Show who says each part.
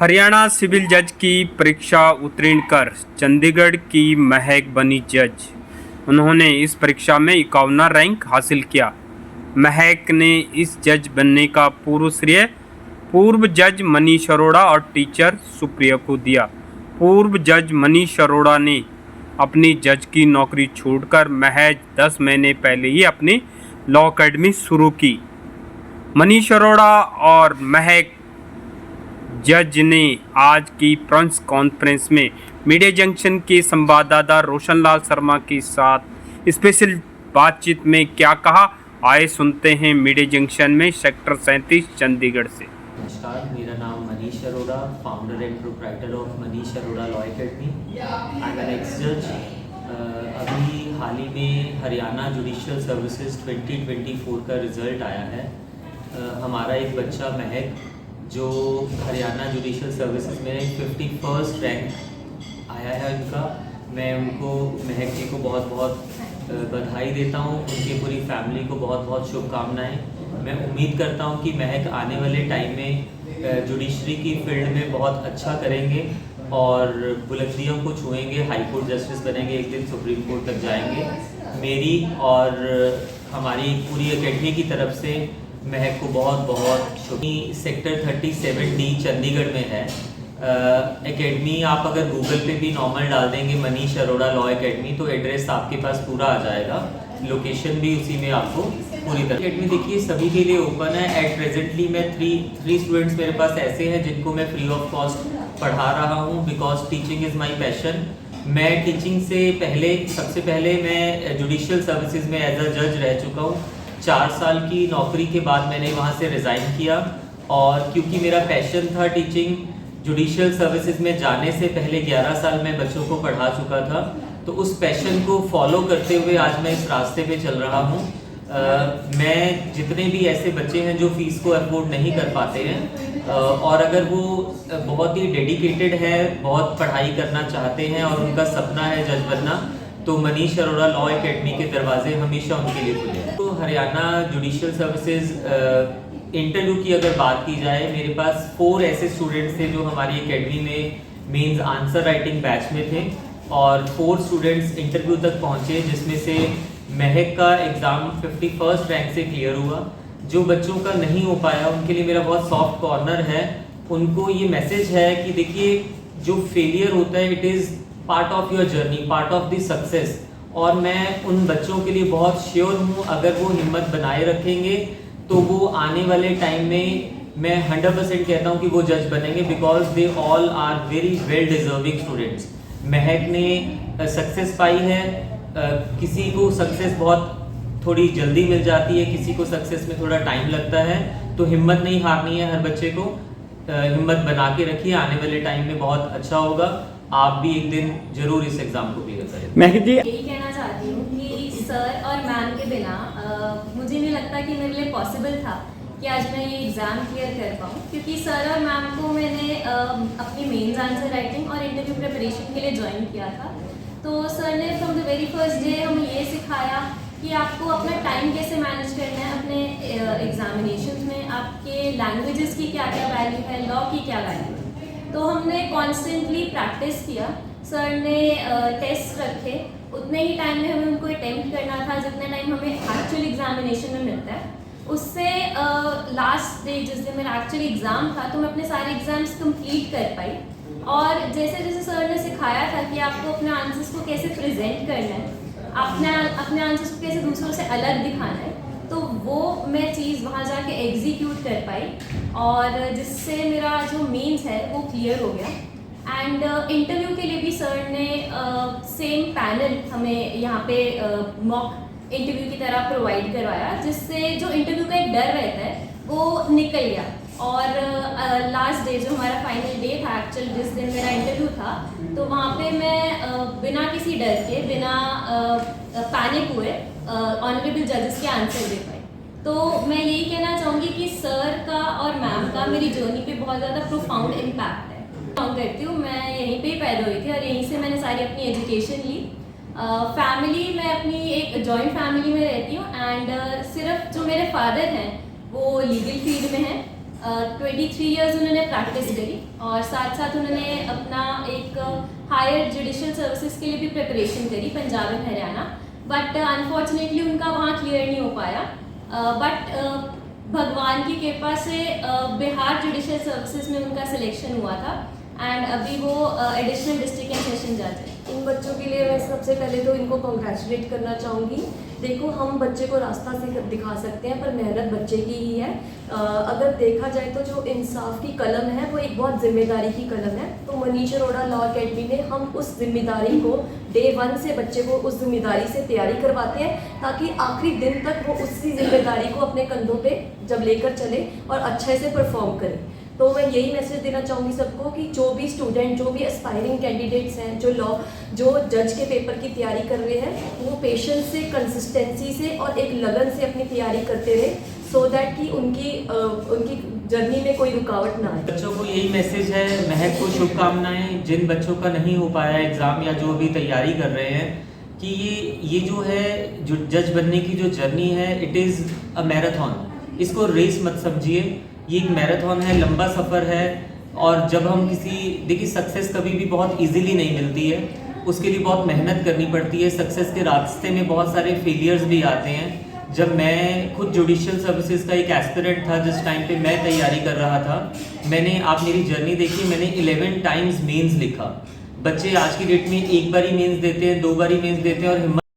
Speaker 1: Haryana civil जज की परीक्षा उत्तीर्ण कर चंडीगढ़ की महक बनी जज। उन्होंने इस परीक्षा में 51वां रैंक हासिल किया। महक ने इस जज बनने का पूर्व श्रेय पूर्व जज मनीष अरोड़ा और टीचर सुप्रिया को दिया। पूर्व जज मनीष अरोड़ा ने अपनी जज की नौकरी छोड़कर महज 10 महीने पहले ही अपनी लॉ अकेडमी शुरू की। मनीष अरोड़ा और महक जज ने आज की प्रेस कॉन्फ्रेंस में मीडिया जंक्शन के संवाददाता रोशनलाल शर्मा के साथ स्पेशल बातचीत में क्या कहा, आए सुनते हैं मीडिया जंक्शन में सेक्टर 37 चंडीगढ़ से।
Speaker 2: नमस्कार, मेरा नाम Manish Arora, founder and proprietor of Manish Arora law academy. I am an ex जज। अभी हाल ही में हरियाणा जुडिशियल सर्विसेज 2024 का रिज़ल्ट आया है। हमारा एक बच्चा महक जो हरियाणा जुडिशियल सर्विसेज में 51st रैंक आया है उनका, मैं उनको महक जी को बहुत बहुत बधाई देता हूँ। उनकी पूरी फैमिली को बहुत बहुत शुभकामनाएं। मैं उम्मीद करता हूँ कि महक आने वाले टाइम में जुडिशरी की फील्ड में बहुत अच्छा करेंगे और बुलंदियों को छुएंगे, हाई कोर्ट जस्टिस बनेंगे, एक दिन सुप्रीम कोर्ट तक जाएंगे। मेरी और हमारी पूरी एकेडमी की तरफ से महक को बहुत बहुत शुभ। सेक्टर 37D चंडीगढ़ में है एकेडमी। आप अगर गूगल पे भी नॉर्मल डाल देंगे मनीष अरोड़ा लॉ एकेडमी तो एड्रेस आपके पास पूरा आ जाएगा, लोकेशन भी उसी में आपको पूरी तरह। एकेडमी देखिए सभी के लिए ओपन है। एट प्रेजेंटली मैं थ्री स्टूडेंट्स मेरे पास ऐसे हैं जिनको मैं फ्री ऑफ कॉस्ट पढ़ा रहा हूँ, because teaching is my passion. मैं टीचिंग से पहले सबसे पहले मैं जुडिशियल सर्विसेज में एज अ जज रह चुका हूँ। 4 साल की नौकरी के बाद मैंने वहाँ से रिज़ाइन किया और क्योंकि मेरा पैशन था टीचिंग, जुडिशियल सर्विसेज में जाने से पहले 11 साल मैं बच्चों को पढ़ा चुका था। तो उस पैशन को फॉलो करते हुए आज मैं इस रास्ते पे चल रहा हूँ। मैं जितने भी ऐसे बच्चे हैं जो फीस को अफोर्ड नहीं कर पाते हैं और अगर वो बहुत ही डेडिकेटेड है, बहुत पढ़ाई करना चाहते हैं और उनका सपना है जज बनना, तो मनीष अरोड़ा लॉ एकेडमी के दरवाजे हमेशा उनके लिए खुले हैं। तो हरियाणा जुडिशियल सर्विसेज इंटरव्यू की अगर बात की जाए, मेरे पास 4 ऐसे स्टूडेंट्स थे जो हमारी एकेडमी में मीन्स आंसर राइटिंग बैच में थे और 4 स्टूडेंट्स इंटरव्यू तक पहुंचे, जिसमें से महक का एग्ज़ाम 51st रैंक से क्लियर हुआ। जो बच्चों का नहीं हो पाया उनके लिए मेरा बहुत सॉफ्ट कॉर्नर है। उनको ये मैसेज है कि देखिए जो फेलियर होता है it is part of your journey, part of the success. और मैं उन बच्चों के लिए बहुत श्योर हूँ, अगर वो हिम्मत बनाए रखेंगे तो वो आने वाले टाइम में मैं 100% कहता हूँ कि वो जज बनेंगे, because they all are very well deserving students. Mahak ने सक्सेस पाई है। किसी को सक्सेस बहुत थोड़ी जल्दी मिल जाती है, किसी को सक्सेस में थोड़ा टाइम लगता है, तो हिम्मत नहीं हारनी है हर बच्चे को। हिम्मत बना के रखिए, आने वाले टाइम में बहुत अच्छा होगा। आप भी एक दिन जरूर इस एग्जाम को क्लियर करें।
Speaker 3: महक जी, यही कहना चाहती हूँ कि सर और मैम के बिना मुझे नहीं लगता कि मेरे लिए पॉसिबल था कि आज मैं ये एग्ज़ाम क्लियर कर पाऊँ, क्योंकि सर और मैम को मैंने अपनी मेंस आंसर राइटिंग और इंटरव्यू प्रिपरेशन के लिए ज्वाइन किया था। तो सर ने from the very first day हमें ये सिखाया कि आपको अपना टाइम कैसे मैनेज करना है, अपने एग्जामिनेशन में आपके लैंग्वेजेस की क्या क्या वैल्यू है, लॉ की क्या वैल्यू है। तो हमने कॉन्स्टेंटली प्रैक्टिस किया। सर ने टेस्ट रखे, उतने ही टाइम में हमें उनको अटेम्प्ट करना था जितने टाइम हमें एक्चुअल एग्जामिनेशन में मिलता है। उससे लास्ट डे जिस दिन मेरा एक्चुअली एग्ज़ाम था तो मैं अपने सारे एग्ज़ाम्स कंप्लीट कर पाई। और जैसे जैसे सर ने सिखाया था कि आपको अपने आंसर्स को कैसे प्रेजेंट करना है, अपने आंसर्स को कैसे दूसरों से अलग दिखाना है, तो वो मैं चीज़ वहाँ जाके एग्जीक्यूट कर पाई और जिससे मेरा जो मेंस है वो क्लियर हो गया। एंड इंटरव्यू के लिए भी सर ने सेम पैनल हमें यहाँ पे मॉक इंटरव्यू की तरह प्रोवाइड करवाया, जिससे जो इंटरव्यू का एक डर रहता है वो निकल गया। और लास्ट डे जो हमारा फाइनल डे था एक्चुअल, जिस दिन मेरा इंटरव्यू था, तो वहाँ पे मैं बिना किसी डर के, बिना पैनिक हुए ऑनरेबल जजेस के आंसर दे पाई। तो मैं यही कहना चाहूँगी कि सर का और मैम का मेरी जर्नी पे बहुत ज़्यादा प्रोफाउंड इम्पैक्ट है। बिलोंग करती हूँ, मैं यहीं पे ही पैदा हुई थी और यहीं से मैंने सारी अपनी एजुकेशन ली। फैमिली मैं अपनी एक जॉइंट फैमिली में रहती हूँ एंड सिर्फ जो मेरे फादर हैं वो लीगल फील्ड में हैं 23 ईयर्स उन्होंने प्रैक्टिस करी और साथ साथ उन्होंने अपना एक हायर जुडिशल सर्विसेज के लिए भी प्रिपरेशन करी Punjab and Haryana, but unfortunately उनका वहाँ क्लियर नहीं हो पाया। बट भगवान की कृपा से बिहार जुडिशल सर्विसेज में उनका सिलेक्शन हुआ था एंड अभी वो एडिशनल डिस्ट्रिक्ट एंड सेशन जज है।
Speaker 4: इन बच्चों के लिए मैं सबसे पहले तो इनको कॉन्ग्रेचुलेट करना चाहूँगी। देखो, हम बच्चे को रास्ता से दिखा सकते हैं पर मेहनत बच्चे की ही है। अगर देखा जाए तो जो इंसाफ की कलम है वो एक बहुत जिम्मेदारी की कलम है। तो मनीष अरोड़ा लॉ अकेडमी में हम उस जिम्मेदारी को डे 1 से बच्चे को उस जिम्मेदारी से तैयारी करवाते हैं ताकि आखिरी दिन तक वो उसी जिम्मेदारी को अपने कंधों पे जब लेकर चले और अच्छे से परफॉर्म करें। तो मैं यही मैसेज देना चाहूँगी सबको कि जो भी स्टूडेंट, जो भी एस्पायरिंग कैंडिडेट्स हैं, जो जज के पेपर की तैयारी कर रहे हैं, वो पेशेंस से, कंसिस्टेंसी से और एक लगन से अपनी तैयारी करते रहे, सो दैट कि उनकी जर्नी में कोई रुकावट ना आए।
Speaker 2: बच्चों को यही मैसेज है, महक को शुभकामनाएं। जिन बच्चों का नहीं हो पाया एग्ज़ाम या जो अभी तैयारी कर रहे हैं कि ये जो है, जो जज बनने की जो जर्नी है, इट इज़ अ मैराथन। इसको रेस मत समझिए, ये एक मैराथन है, लंबा सफ़र है। और जब हम देखिए सक्सेस कभी भी बहुत इजीली नहीं मिलती है, उसके लिए बहुत मेहनत करनी पड़ती है। सक्सेस के रास्ते में बहुत सारे फेलियर्स भी आते हैं। जब मैं खुद जुडिशियल सर्विसेज का एक एस्पिरेंट था, जिस टाइम पे मैं तैयारी कर रहा था, आप मेरी जर्नी देखी, मैंने 11 टाइम्स मेंस लिखा। बच्चे आज की डेट में एक बार ही मेंस देते हैं, 2 बार ही मेंस देते हैं और हिम्मत